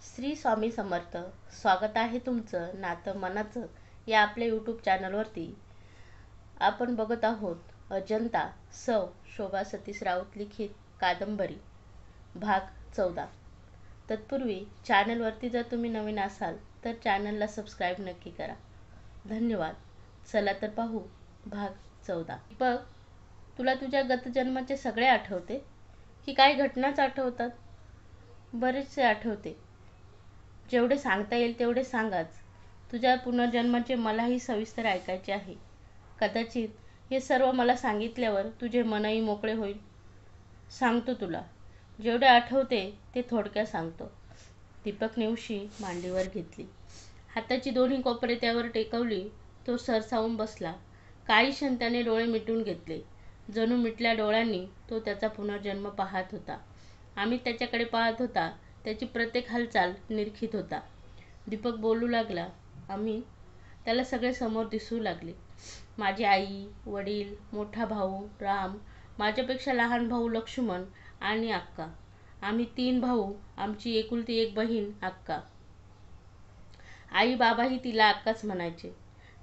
श्री स्वामी समर्थ. स्वागत आहे तुमचं नातं मनाचं या आपल्या यूट्यूब चॅनलवरती. आपण बघत आहोत अजंता सौ शोभा सतीश राऊत लिखित कादंबरी भाग 14. तत्पूर्वी चॅनलवरती जर तुम्ही नवीन असाल तर चॅनलला सबस्क्राईब नक्की करा. धन्यवाद. चला तर पाहू भाग 14. बघ, तुला तुझ्या गतजन्माचे सगळे आठवते की काही घटनाच आठवतात? बरेचसे आठवते. जेवढे सांगता येईल तेवढे सांगाच. तुझ्या पुनर्जन्माचे मलाही सविस्तर ऐकायचे आहे. कदाचित हे सर्व मला सांगितल्यावर तुझे मनही मोकळे होईल. सांगतो तुला. जेवढे आठवते ते थोडक्यात सांगतो. दीपकने उशी मांडीवर घेतली. हाताची दोन्ही कोपरे त्यावर टेकवली. तो सरसावून बसला. काही क्षण त्याने डोळे मिटून घेतले. जणू मिटल्या डोळ्यांनी तो त्याचा पुनर्जन्म पाहत होता. अमित त्याच्याकडे पाहत होता. त्याची प्रत्येक हालचाल निरखित होता. दीपक बोलू लागला. अमित, त्याला सगळे समोर दिसू लागले. माझी आई, वडील, मोठा भाऊ राम, माझ्यापेक्षा लहान भाऊ लक्ष्मण आणि अक्का. आम्ही 3 भाऊ, आमची एकुलती एक बहीण अक्का. आई बाबाही तिला अक्काच म्हणायचे.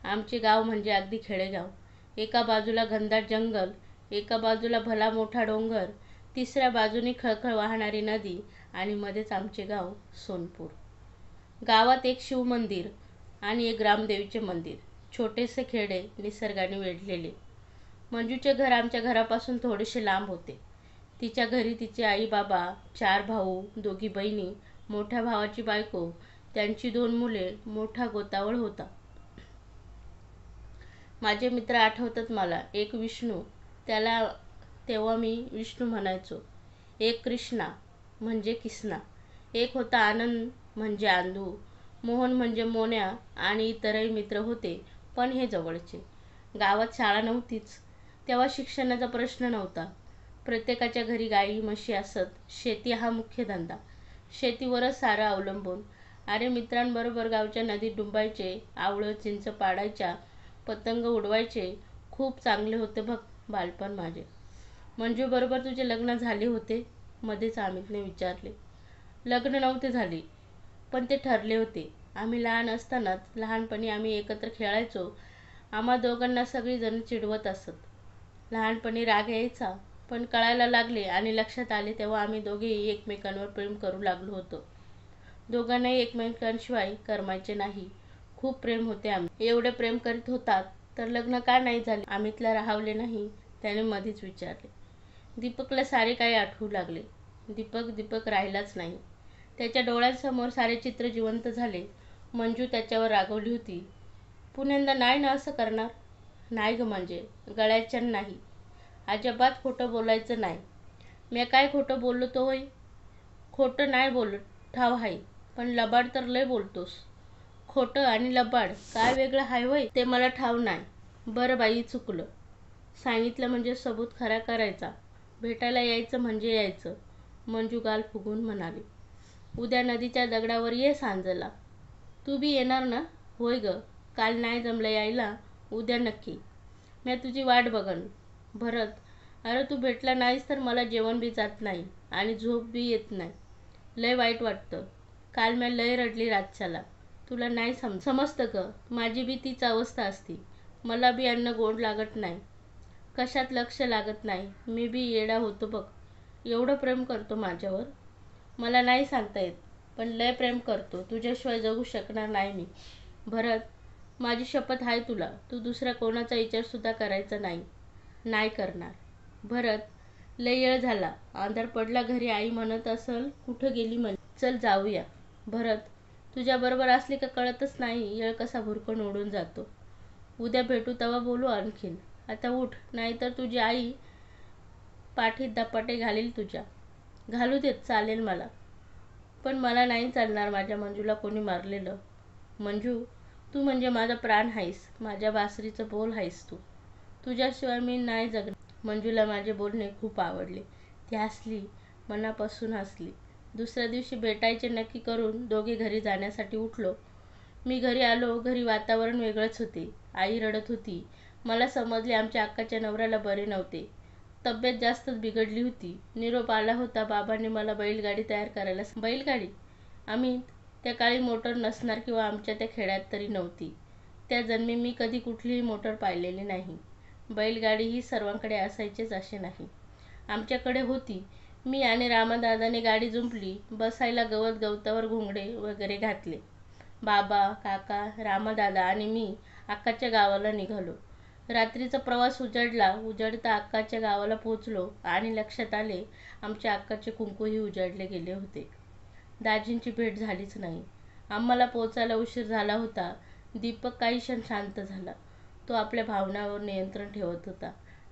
आमचे गाव म्हणजे अगदी खेडेगाव. एका बाजूला घनदाट जंगल, एका बाजूला भला मोठा डोंगर, तिसऱ्या बाजूने खळखळ वाहणारी नदी आणि मध्येच आमचे गाव सोनपूर. गावात एक शिव मंदिर आणि एक ग्रामदेवीचे मंदिर. छोटेसे खेडे निसर्गाने वेढलेले. मंजूचे घर आमच्या घरापासून थोडेसे लांब होते. तिच्या घरी तिचे आई बाबा, 4 भाऊ, 2 बहिणी, मोठ्या भावाची बायको, त्यांची 2 मुले, मोठा गोतावळ होता. माझे मित्र आठवतात मला. एक विष्णू, त्याला तेव्हा मी विष्णू म्हणायचो. एक कृष्णा म्हणजे किसना. एक होता आनंद म्हणजे आंदू. मोहन म्हणजे मोन्या आणि इतरही मित्र होते, पण हे जवळचे. गावात शाळा नव्हतीच. तेव्हा शिक्षणाचा प्रश्न नव्हता. प्रत्येकाच्या घरी गाई म्हशी असत. शेती हा मुख्य धंदा. शेतीवरच सारं अवलंबून. अरे, मित्रांबरोबर गावच्या नदीत डुंबायचे, आवळं चिंच पाडायच्या, पतंग उडवायचे. खूप चांगले होते बघ बालपण माझे. मंजू बरोबर तुझे लग्न झाले होते? मध्येच अमितने विचारले. लग्न नव्हते झाले, पण ते ठरले होते. आम्ही लहान असतानाच लहानपणी आम्ही एकत्र खेळायचो. आम्हा दोघांना सगळी जण चिडवत असत. लहानपणी राग यायचा, पण कळायला लागले आणि लक्षात आले तेव्हा आम्ही दोघेही एकमेकांवर प्रेम करू लागलो होतो. दोघांनाही एकमेकांशिवाय करमायचे नाही. खूप प्रेम होते आम्ही. एवढे प्रेम करीत होतात तर लग्न का नाही झाले? अमितला राहावले नाही. त्याने मध्येच विचारले. दीपकला सारे काही आठवू लागले. दीपक राहिलाच नाही. त्याच्या डोळ्यांसमोर सारे चित्र जिवंत झाले. मंजू त्याच्यावर रागवली होती. पुण्यांदा नाही ना असं करणार? नाही ग, म्हणजे गळ्याच्या नाही. अजिबात खोटं बोलायचं नाही. मी काय खोटं बोललो तो होय? खोटं नाही बोलत, ठाव आहे, पण लबाड तर लय बोलतोस. खोटं आणि लबाड काय वेगळं आहे होय? ते मला ठाव नाही. बरं बाई, चुकलं. सांगितलं म्हणजे सबूत खरा करायचा. भेटायला यायचं म्हणजे यायचं. मंजू गाल फुगवून म्हणाली. उद्या नदीच्या दगडावर ये सांजला. तू बी येणार ना? होय ग, काल नाही जमलं यायला, उद्या नक्की. मी तुझी वाट बघन. भरत, अरे तू भेटला नाहीस तर मला जेवण बी जात नाही आणि झोप बी येत नाही. लय वाईट वाटतं. काल मी लय रडली रातच्याला. तुला नाही समजतं ग. माझी बी तीच अवस्था असती. मला बी अन्न गोड लागत नाही. कशात लक्ष लागत नाही. मी बी येडा होतो बघ. एवढं प्रेम करतो माझ्यावर. मला नाही सांगता येत, पण लय प्रेम करतो. तुझ्याशिवाय जगू शकणार नाही मी. भरत, माझी शपथ आहे तुला. तू दुसऱ्या कोणाचा विचारसुद्धा करायचा नाही. नाही करणार. भरत, लय येळ झाला. अंधार पडला. घरी आई म्हणत असल कुठं गेली म्हणजे. चल जाऊया. भरत, तुझ्याबरोबर असली का कळतच नाही येळ कसा भुरकून उडून जातो. उद्या भेटू तेव्हा बोलू आणखीन. आता उठ, नाहीतर तुझी आई पाठीत धपाटे घालील तुझ्या. घालू देत, चालेल मला. पण मला नाही चालणार माझ्या मंजूला कोणी मारलेलं. मंजू, तू म्हणजे माझा प्राण आहेस. माझ्या बासरीचं बोल आहेस तू. तुझ्याशिवाय मी नाही जगणार. मंजूला माझे बोलणे खूप आवडले. ती हसली, मनापासून हसली. दुसऱ्या दिवशी भेटायचे नक्की करून दोघे घरी जाण्यासाठी उठलो. मी घरी आलो. घरी वातावरण वेगळंच होते. आई रडत होती. मला समजले आमच्या अक्काच्या नवऱ्याला बरे नव्हते. तब्येत जास्तच बिघडली होती. निरोप आला होता. बाबांनी मला बैलगाडी तयार करायला. बैलगाडी? आम्ही त्या काळी मोटर नसणार किंवा आमच्या त्या खेड्यात तरी नव्हती. त्या जन्मी मी कधी कुठलीही मोटर पाहिलेली नाही. बैलगाडी ही सर्वांकडे असायचीच असे नाही. आमच्याकडे होती. मी आणि रामादादाने गाडी जुंपली. बसायला गवतावर घोंगडे वगैरे घातले. बाबा, काका, रामादादा आणि मी अक्काच्या गावाला निघालो. रात्रीचा प्रवास उजाडला. उजाडता अक्काच्या गावाला पोहोचलो आणि लक्षात आले आमच्या अक्काचे कुंकूही उजाडले गेले होते. दाजींची भेट झालीच नाही. आम्हाला पोचायला उशीर झाला होता. दीपक काही क्षण शांत झाला. तो आपल्या भावनांवर नियंत्रण ठेवत होता.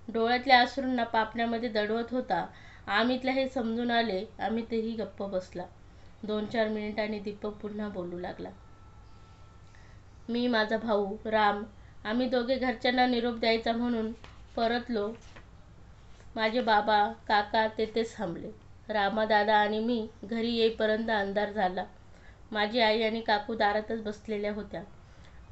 डोळ्यातल्या अश्रूंना पापण्यामध्ये दडवत होता. आम्हीतल्या हे समजून आले. आम्ही तेही गप्प बसला. 2-4 मिनिटांनी दीपक पुन्हा बोलू लागला. मी, माझा भाऊ राम, आम्ही दोघे घरच्यांना निरोप द्यायचा म्हणून परतलो. माझे बाबा, काका तेथेच थांबले. रामादादा आणि मी घरी येईपर्यंत अंधार झाला. माझी आई आणि काकू दारातच बसलेल्या होत्या.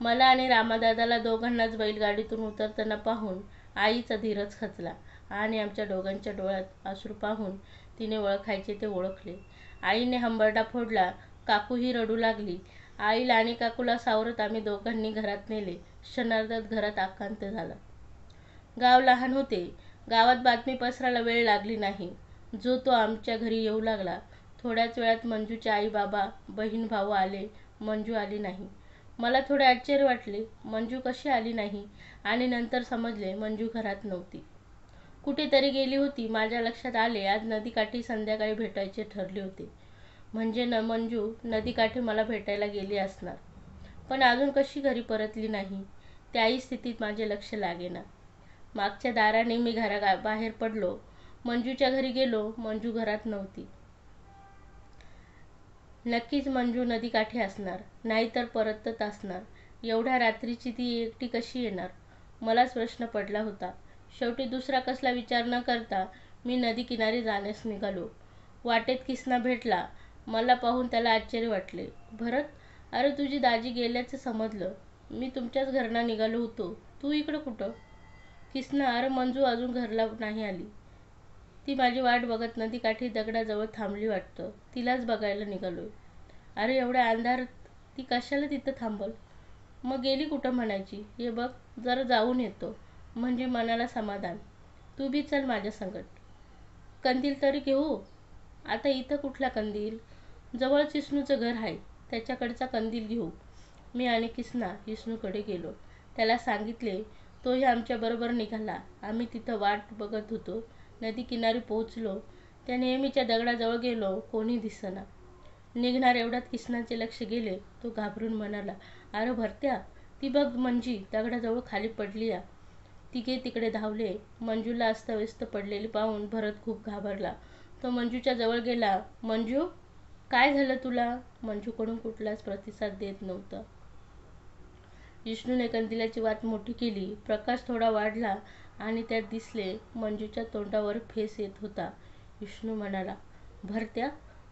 मला आणि रामादादाला दोघांनाच बैलगाडीतून उतरताना पाहून आईचा धीरच खचला आणि आमच्या दोघांच्या डोळ्यात अश्रू पाहून तिने ओळखायचे ते ओळखले. आईने हंबरडा फोडला. काकूही रडू लागली. आईला आणि काकूला सावरत आम्ही दोघांनी घरात नेले. क्षणार्धात घरात आकांत झाला. गाव लहान होते. गावात बातमी पसरायला वेळ लागली नाही. जो तो आमच्या घरी येऊ लागला. थोड्याच वेळात मंजूचे आई बाबा, बहीण भाऊ आले. मंजू आली नाही. मला थोडे आश्चर्य वाटले. मंजू कशी आली नाही आणि नंतर समजले मंजू घरात नव्हती. कुठेतरी गेली होती. माझ्या लक्षात आले आज नदीकाठी संध्याकाळी भेटायचे ठरले होते. म्हणजे मंजू नदीकाठी मला भेटायला गेली असणार. पण अजून कशी घरी परतली नाही त्याही स्थितीत माझे लक्ष लागेना. मागच्या दाराने मी बाहेर पडलो. मंजूच्या घरी गेलो. मंजू घरात नव्हती. नक्कीच मंजू नदीकाठी असणार, नाहीतर परतत असणार. एवढ्या रात्रीची ती एकटी कशी येणार? मलाच प्रश्न पडला होता. शेवटी दुसरा कसला विचार न करता मी नदीकिनारी जाण्यास निघालो. वाटेत किसना भेटला. मला पाहून त्याला आश्चर्य वाटले. भरत, अरे तुझी दाजी गेल्याचं समजलं. मी तुमच्याच घरना निघालो होतो. तू इकडं कुठं? किसना, अरे मंजू अजून घरला नाही आली. ती माझी वाट बघत नदीकाठी दगडाजवळ थांबली वाटतं. तिलाच बघायला निघालोय. अरे एवढ्या अंधारात ती कशाला तिथं थांबल? मग गेली कुठं म्हणायची. हे बघ, जरा जाऊन येतो म्हणजे मनाला समाधान. तू बी चल माझ्या संगत. कंदील तरी घेऊ. आता इथं कुठला कंदील? जवळच विष्णूचं घर आहे. त्याच्याकडचा कंदील घेऊ. मी आणि किसना विष्णूकडे गेलो. त्याला सांगितले. तोही आमच्याबरोबर निघाला. आम्ही तिथं वाट बघत होतो. नदी किनारी पोहोचलो. त्या नेहमीच्या दगडाजवळ गेलो. कोणी दिसेना. निघणार एवढ्यात किसनाचे लक्ष गेले. तो घाबरून म्हणाला, अरे भरत्या, ती बघ मंजी दगडाजवळ खाली पडली या. तिघे तिकडे धावले. मंजूला अस्ताव्यस्त पडलेली पाहून भरत खूप घाबरला. तो मंजूच्या जवळ गेला. मंजू, काय झालं तुला? मंजूकडून कुठलाच प्रतिसाद देत नव्हता. विष्णूने कंदिलाची वात मोठी केली. प्रकाश थोडा वाढला आणि त्यात दिसले मंजूच्या तोंडावर फेस येत होता. विष्णू म्हणाला, भरत्या,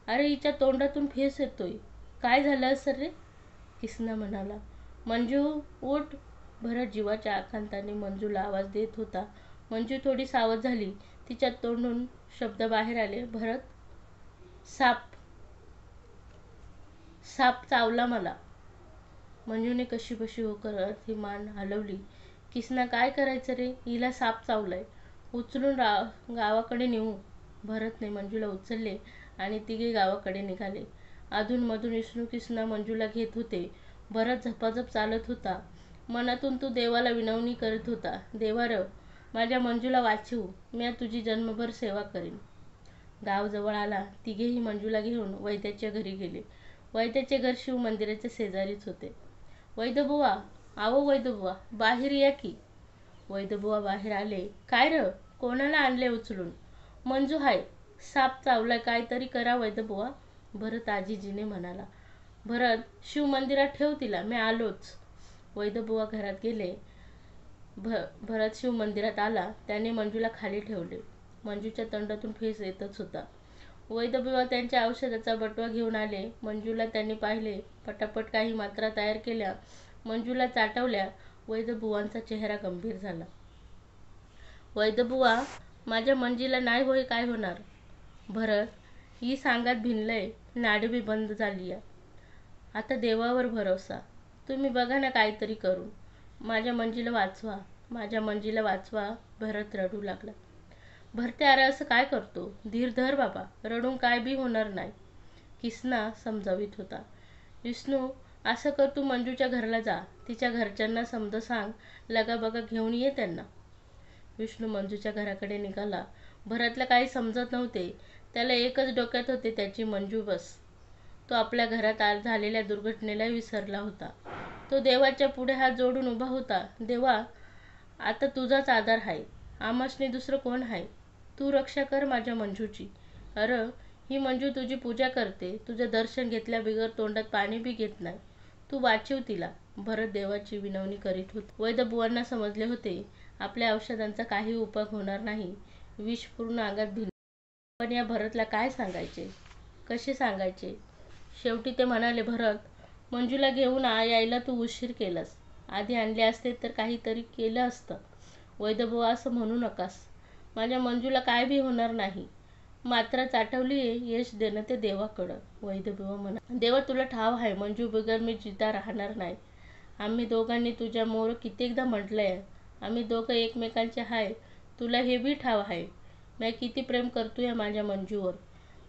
अरे हिच्या तोंडातून फेस येतोय. काय झालं असेल रे? किसना म्हणाला. मंजू उठ. भरत जीवाच्या आकांताने मंजूला आवाज देत होता. मंजू थोडी सावध झाली. तिच्या तोंडून शब्द बाहेर आले. भरत, साप. साप चावला मला. मंजूने कशीबशी हो करत ही मान हलवली. किसना, काय करायचं रे? हिला साप चावलाय. उचलून गावाकडे नेऊ. भरतने मंजूला उचलले आणि तिघे गावाकडे निघाले. अधूनमधून विष्णू किसना मंजूला घेत होते. भरत झपाझप चालत होता. मनातून तो देवाला विनवणी करत होता. देवार, माझ्या मंजूला वाचव. मी तुझी जन्मभर सेवा करीन. गाव जवळ आला. तिघेही मंजूला घेऊन वैद्याच्या घरी गेले. वैद्याचे घर शिव मंदिराच्या शेजारीच होते. वैद्यबुवा, आहो वैद्यबुवा, बाहेर या की. वैद्यबुवा बाहेर आले. काय र, कोणाला आणले उचलून? मंजू हाय. साप चावलाय. काहीतरी करा वैद्यबुवा. भरत आजीजीने म्हणाला. भरत, शिव मंदिरात ठेव तिला, मी आलोच. वैद्यबुवा घरात गेले. भरत शिव मंदिरात आला. त्याने मंजूला खाली ठेवले. मंजूच्या तोंडातून फेस येतच होता. वैद्यबुवा त्यांच्या औषधाचा बटवा घेऊन आले. मंजूला त्यांनी पाहिले. पटापट काही मात्रा तयार केल्या. मंजूला चाटवल्या. वैद्यबुवांचा चेहरा गंभीर झाला. वैद्यबुवा, माझ्या मंजीला नाही होय काय होणार? भरत, ही सांगात भिनलंय, नाडी बी बंद झाली आहे. आता देवावर भरोसा. तुम्ही बघा ना काहीतरी करून. माझ्या मंजीला वाचवा, माझ्या मंजीला वाचवा. भरत रडू लागला. भरते अरे असं काय करतो? धीर धर बाबा, रडून काय बी होणार नाही, किसना समजावित होता. विष्णू असं कर, तू मंजूच्या घरला जा, तिच्या घरच्यांना समज सांग, लगा बगा घेऊन ये त्यांना. विष्णू मंजूच्या घराकडे निघाला. भरतला काही समजत नव्हते. त्याला एकच डोक्यात होते, त्याची मंजू बस. तो आपल्या घरात झालेल्या दुर्घटनेला विसरला होता. तो देवाच्या पुढे हात जोडून उभा होता. देवा, आता तुझाच आधार आहे, आमसने दुसरं कोण आहे? तू रक्षा कर माझ्या मंजूची. अरे ही मंजू तुझी पूजा करते, तुझं दर्शन घेतल्या बिगर तोंडात पाणी बी घेत नाही. तू वाचव तिला. भरत देवाची विनवणी करीत होता. वैद्यबुवांना समजले होते आपल्या औषधांचा काही उपयोग होणार नाही. विष पूर्ण अंगात भिनले. पण या भरतला काय सांगायचे, कसे सांगायचे? शेवटी ते म्हणाले, भरत, मंजूला घेऊन यायला तू उशीर केलास. आधी आणले असते तर काहीतरी केलं असतं. वैद्यबुवा असं म्हणू नकास. माझ्या मंजूला काय बी होणार नाही. मात्र चाटवली यश देणं ते देवाकडं. वैद्यबुवा म्हणा, देवा तुला ठाव आहे मंजू बिगर मी जिता राहणार नाही. आम्ही दोघांनी तुझ्या मोर कित्येकदा म्हटलंय, आम्ही दोघं एकमेकांचे हाय. तुला हे बी ठाव आहे मी किती प्रेम करतोय माझ्या मंजूवर.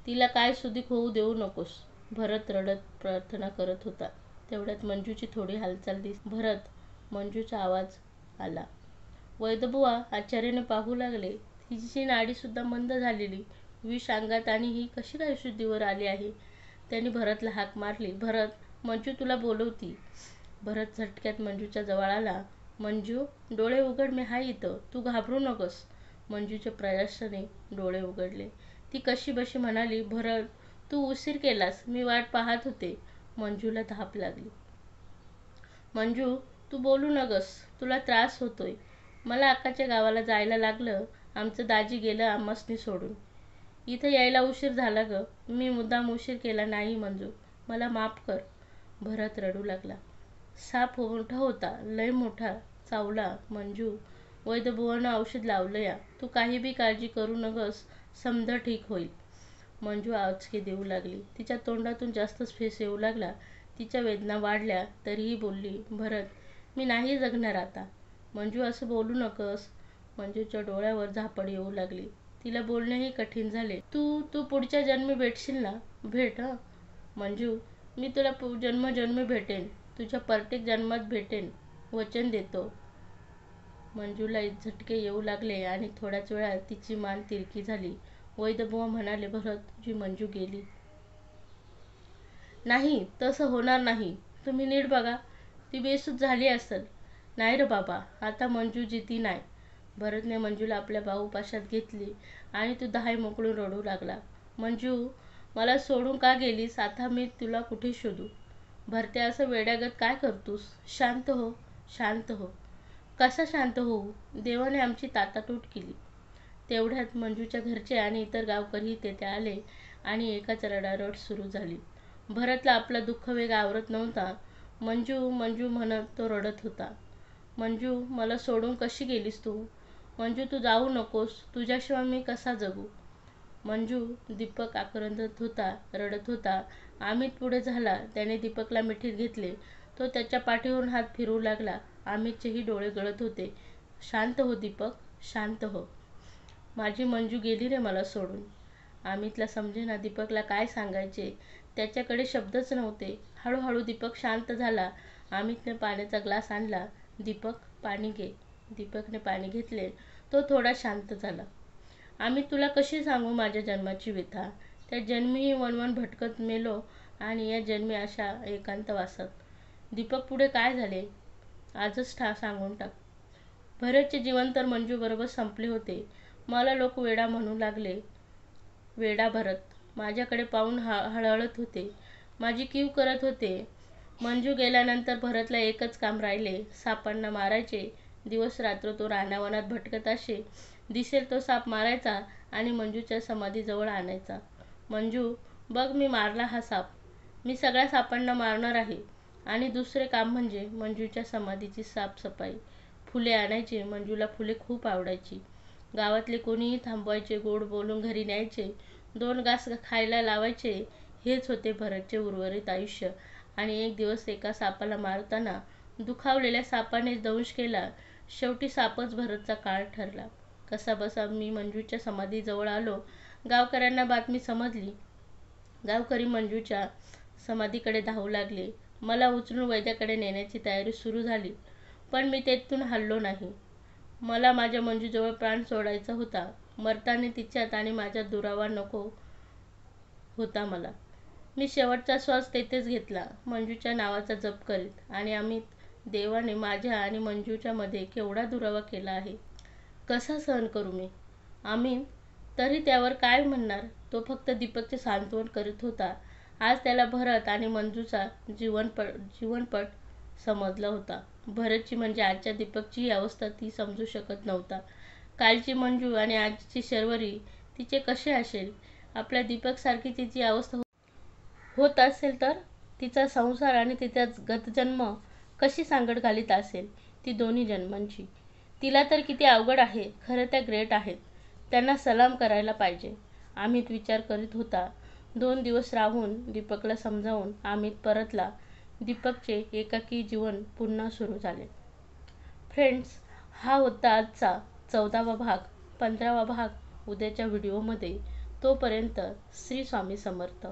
तिला काय सुधीक होऊ देऊ नकोस. भरत रडत प्रार्थना करत होता. तेवढ्यात मंजूची थोडी हालचाल दिसली. भरत, मंजूचा आवाज आला. वैद्यबुवा आश्चर्याने पाहू लागले. तिची नाडी सुद्धा मंद झालेली, विष अंगात, आणि ही कशी काय शुद्धीवर आली आहे? त्यांनी भरतला हाक मारली. भरत, मंजू तुला बोलवती. भरत झटक्यात मंजूच्या जवळ आला. मंजू, डोळे उघड, मी हाय इथं, तू घाबरू नकोस. मंजूच्या प्रयासाने डोळे उघडले. ती कशी बशी म्हणाली, भरत तू उशीर केलास, मी वाट पाहत होते. मंजूला धाप लागली. मंजू तू बोलू नगस, तुला त्रास होतोय. मला अक्काच्या गावाला जायला लागलं, आमचं दाजी गेलं आम्हासनी सोडून. इथं यायला उशीर झाला ग. मी मुद्दाम उशीर केला नाही मंजू, मला माफ कर. भरत रडू लागला. साप मोठा होता, लय मोठा, चावला. मंजू, वैद्यबुवानं औषध लावलं या, तू काही बी काळजी करू नगस, समजा ठीक होईल. मंजू आचके देऊ लागली. तिच्या तोंडातून जास्तच फेस येऊ लागला. तिच्या वेदना वाढल्या तरीही बोलली, भरत मी नाही जगणार आता. मंजू असं बोलू नकस. मंजूच्या डोळ्यावर झापड येऊ लागली. तिला बोलणेही कठीण झाले. तू तू पुढच्या जन्मी भेटशील ना? भेट हं मंजू, मी तुला जन्मजन्मी भेटेन, तुझ्या प्रत्येक जन्मात भेटेन, वचन देतो. मंजूला झटके येऊ लागले आणि थोड्याच वेळात तिची मान तिरकी झाली. वैद्यबुवा म्हणाले, भरत तुझी मंजू गेली. नाही, तसं होणार नाही. तुम्ही नीट बघा, ती बेसूद झाली असेल. नाही रे बाबा, आता मंजू जिती नाही. भरतने मंजूला आपल्या बाहुपाशात घेतली आणि तो दहाय मोकळून रडू लागला. मंजू, मला सोडून का गेलीस? आता मी तुला कुठे शोधू? भरते, असं वेड्यागत काय करतोस? शांत हो, शांत हो. कसा शांत होऊ? देवाने आमची ताटातूट केली. तेवढ्यात मंजूच्या घरचे आणि इतर गावकरी तेथे आले आणि एकाच रडारड सुरू झाली. भरतला आपलं दुःख वेग आवरत नव्हता. मंजू मंजू म्हणत तो रडत होता. मंजू, मला सोडून कशी गेलीस तू? मंजू तू जाऊ नकोस, तुझ्याशिवाय मी कसा जगू? मंजू, दीपक आक्रंदत होता, रडत होता. अमित पुढे झाला. त्याने दीपकला मिठीत घेतले. तो त्याच्या पाठीवरून हात फिरवू लागला. अमितचेही डोळे गळत होते. शांत हो दीपक, शांत हो. माझी मंजू गेली रे मला सोडून. अमितला समजेना दीपकला काय सांगायचे. त्याच्याकडे शब्दच नव्हते. हळूहळू दीपक शांत झाला. अमितने पाण्याचा ग्लास आणला. दीपक पाणी घे. दीपकने पाणी घेतले. तो थोडा शांत झाला. अमित, तुला कशी सांगू माझ्या जन्माची व्यथा? त्या जन्मीही वणवण भटकत मेलो आणि या जन्मी अशा एकांतवासात. दीपक पुढे काय झाले आजच सांगून टाक. भरतचे जीवन तर मंजू बरोबर संपले होते. मला लोक वेडा म्हणू लागले. वेडा भरत. माझ्याकडे पाहून हळहळत होते. माझी कीव करत होते. मंजू गेल्यानंतर भरतला एकच काम राहिले, सापांना मारायचे. दिवस रात्र तो रानावनात भटकत असे. दिसेल तो साप मारायचा आणि मंजूच्या समाधीजवळ आणायचा. मंजू, बघ मी मारला हा साप. मी सगळ्या सापांना मारणार आहे. आणि दुसरे काम म्हणजे मंजूच्या समाधीची साफसफाई. फुले आणायची. मंजूला फुले खूप आवडायची. गावातले कोणीही थांबवायचे, गोड बोलून घरी न्यायचे. 2 घास खायला लावायचे, हेच होते भरतचे उर्वरित आयुष्य. आणि एक दिवस एका सापाला मारताना दुखावलेल्या सापाने दंश केला. शेवटी सापच भरतचा काळ ठरला. कसाबसा मी मंजूच्या समाधीजवळ आलो. गावकऱ्यांना बातमी समजली. गावकरी मंजूच्या समाधीकडे धावू लागले. मला उचलून वैद्याकडे नेण्याची तयारी सुरू झाली, पण मी तेथून हललो नाही. मला माझ्या मंजूजवळ प्राण सोडायचा होता. मरताना तिच्यात आणि माझ्यात दुरावा नको होता मला. मी शेवटचा श्वास तेथेच घेतला, मंजूच्या नावाचा जप करीत. आणि अमित, देवाने माझ्या आणि मंजूच्या मध्ये केवढा दुरावा केला आहे, कसा सहन करू मी? अमित तरी त्यावर काय म्हणणार? तो फक्त दीपकचे सांत्वन करीत होता. आज त्याला भरत आणि मंजूचा जीवनपट समजला होता. भरतची म्हणजे आजच्या दीपकचीही अवस्था ती समजू शकत नव्हता. कालची मंजू आणि आजची शर्वरी तिचे कसे असेल? आपल्या दीपकसारखी तिची अवस्था होत असेल तर तिचा संसार आणि तिचा गतजन्म कशी सांगड घालीत असेल ती दोन्ही जन्मांची. तिला तर किती अवघड आहे. खरं त्या ग्रेट आहेत, त्यांना सलाम करायला पाहिजे, अमित विचार करीत होता. 2 दिवस राहून दीपकला समजावून अमित परतला. दीपकचे एकाकी जीवन पुन्हा सुरू झाले. फ्रेंड्स, हा होता आजचा 14वा भाग. 15वा भाग उद्याच्या व्हिडिओमध्ये. तोपर्यंत श्री स्वामी समर्थ.